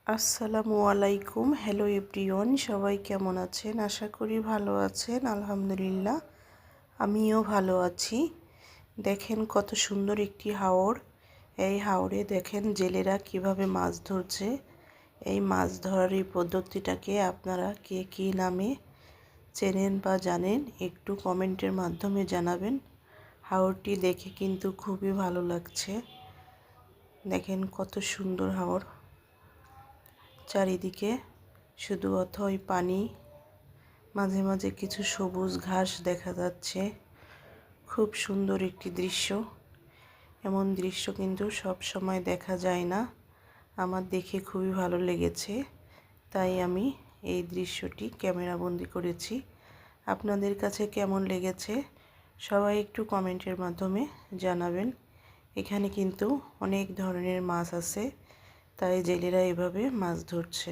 আসসালামু আলাইকুম। Hello everyone, সবাই কেমন আছেন? আশা করি ভালো আছেন। আলহামদুলিল্লাহ আমিও ভালো আছি। দেখেন কত সুন্দর একটি হাওর। এই হাওরে দেখেন জেলেরা কিভাবে মাছ ধরছে। এই মাছ ধরার এই পদ্ধতিটাকে আপনারা কে কী নামে চেনেন বা জানেন একটু কমেন্টের মাধ্যমে জানাবেন। হাওরটি দেখে কিন্তু খুবই ভালো লাগছে। দেখেন কত সুন্দর হাওর, চারিদিকে শুধু অথই পানি, মাঝে মাঝে কিছু সবুজ ঘাস দেখা যাচ্ছে। খুব সুন্দর একটি দৃশ্য। এমন দৃশ্য কিন্তু সব সময় দেখা যায় না। আমার দেখে খুবই ভালো লেগেছে, তাই আমি এই দৃশ্যটি ক্যামেরাবন্দি করেছি। আপনাদের কাছে কেমন লেগেছে সবাই একটু কমেন্টের মাধ্যমে জানাবেন। এখানে কিন্তু অনেক ধরনের মাছ আছে, তাই জেলেরা এভাবে মাছ ধরছে।